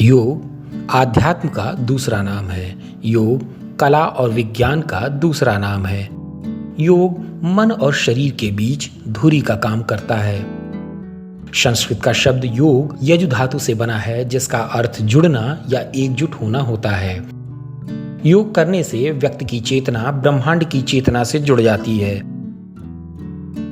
योग आध्यात्म का दूसरा नाम है। योग कला और विज्ञान का दूसरा नाम है। योग मन और शरीर के बीच धुरी का काम करता है। संस्कृत का शब्द योग यजु धातु से बना है, जिसका अर्थ जुड़ना या एकजुट होना होता है। योग करने से व्यक्ति की चेतना ब्रह्मांड की चेतना से जुड़ जाती है।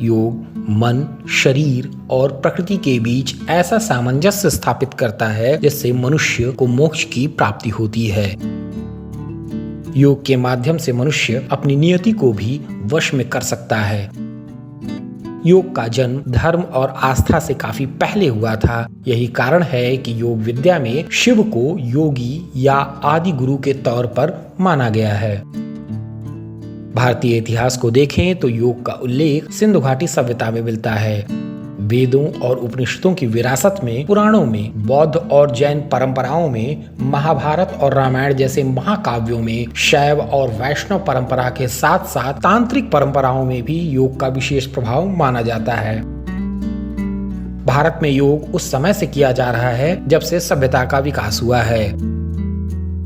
योग मन, शरीर और प्रकृति के बीच ऐसा सामंजस्य स्थापित करता है जिससे मनुष्य को मोक्ष की प्राप्ति होती है। योग के माध्यम से मनुष्य अपनी नियति को भी वश में कर सकता है। योग का जन्म धर्म और आस्था से काफी पहले हुआ था। यही कारण है कि योग विद्या में शिव को योगी या आदि गुरु के तौर पर माना गया है। भारतीय इतिहास को देखें तो योग का उल्लेख सिंधु घाटी सभ्यता में मिलता है। वेदों और उपनिषदों की विरासत में, पुराणों में, बौद्ध और जैन परंपराओं में, महाभारत और रामायण जैसे महाकाव्यों में, शैव और वैष्णव परंपरा के साथ साथ तांत्रिक परंपराओं में भी योग का विशेष प्रभाव माना जाता है। भारत में योग उस समय से किया जा रहा है जब से सभ्यता का विकास हुआ है।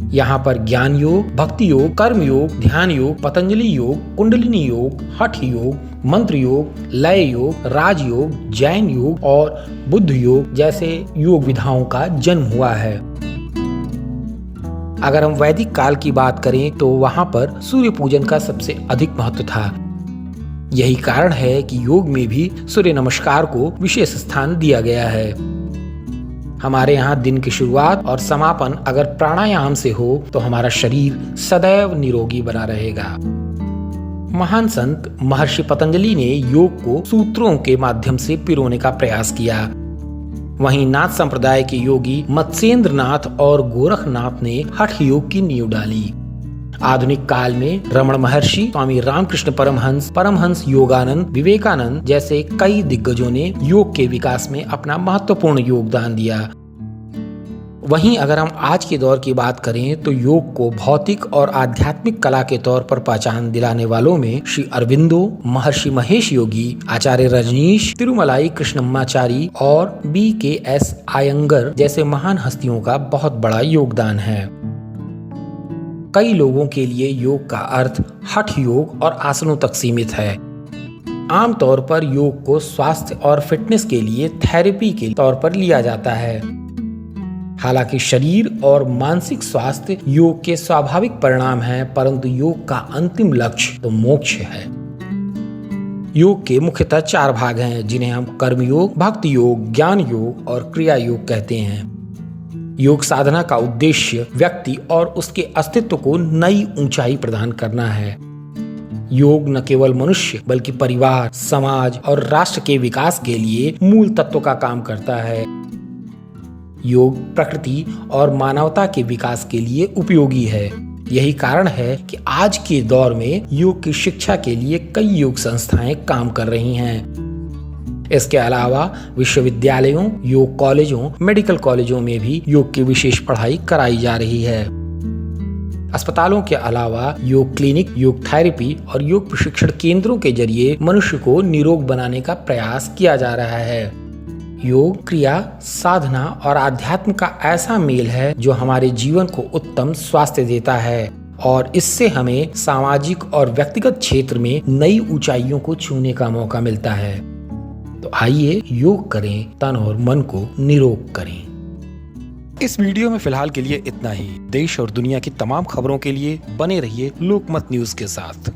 यहाँ पर ज्ञान योग, भक्ति योग, कर्म योग, ध्यान योग, पतंजलि योग, कुंडलिनी योग, हठ योग, मंत्र योग, लय योग, राजयोग, जैन योग और बुद्ध योग जैसे योग विधाओं का जन्म हुआ है। अगर हम वैदिक काल की बात करें तो वहाँ पर सूर्य पूजन का सबसे अधिक महत्व था। यही कारण है कि योग में भी सूर्य नमस्कार को विशेष स्थान दिया गया है। हमारे यहाँ दिन की शुरुआत और समापन अगर प्राणायाम से हो तो हमारा शरीर सदैव निरोगी बना रहेगा। महान संत महर्षि पतंजलि ने योग को सूत्रों के माध्यम से पिरोने का प्रयास किया। वहीं नाथ संप्रदाय के योगी मत्स्येंद्र नाथ और गोरखनाथ ने हठ योग की नींव डाली। आधुनिक काल में रमण महर्षि, स्वामी रामकृष्ण परमहंस, परमहंस योगानंद, विवेकानंद जैसे कई दिग्गजों ने योग के विकास में अपना महत्वपूर्ण योगदान दिया। वहीं अगर हम आज के दौर की बात करें तो योग को भौतिक और आध्यात्मिक कला के तौर पर पहचान दिलाने वालों में श्री अरविंदो, महर्षि महेश योगी, आचार्य रजनीश, तिरुमलाई कृष्णमाचारी और BKS आयंगर जैसे महान हस्तियों का बहुत बड़ा योगदान है। कई लोगों के लिए योग का अर्थ हठ योग और आसनों तक सीमित है। आमतौर पर योग को स्वास्थ्य और फिटनेस के लिए थेरेपी के तौर पर लिया जाता है। हालांकि शरीर और मानसिक स्वास्थ्य योग के स्वाभाविक परिणाम हैं, परंतु योग का अंतिम लक्ष्य तो मोक्ष है। योग के मुख्यतः 4 भाग हैं, जिन्हें हम कर्म योग, भक्ति योग, ज्ञान योग और क्रिया योग कहते हैं। योग साधना का उद्देश्य व्यक्ति और उसके अस्तित्व को नई ऊंचाई प्रदान करना है। योग न केवल मनुष्य बल्कि परिवार, समाज और राष्ट्र के विकास के लिए मूल तत्व का काम करता है। योग प्रकृति और मानवता के विकास के लिए उपयोगी है। यही कारण है कि आज के दौर में योग की शिक्षा के लिए कई योग संस्थाएं काम कर रही हैं। इसके अलावा विश्वविद्यालयों, योग कॉलेजों, मेडिकल कॉलेजों में भी योग की विशेष पढ़ाई कराई जा रही है। अस्पतालों के अलावा योग क्लिनिक, योग थेरेपी और योग प्रशिक्षण केंद्रों के जरिए मनुष्य को निरोग बनाने का प्रयास किया जा रहा है। योग क्रिया, साधना और आध्यात्म का ऐसा मेल है जो हमारे जीवन को उत्तम स्वास्थ्य देता है और इससे हमें सामाजिक और व्यक्तिगत क्षेत्र में नई ऊंचाइयों को छूने का मौका मिलता है। तो आइए योग करें, तन और मन को निरोग करें। इस वीडियो में फिलहाल के लिए इतना ही। देश और दुनिया की तमाम खबरों के लिए बने रहिए लोकमत न्यूज के साथ।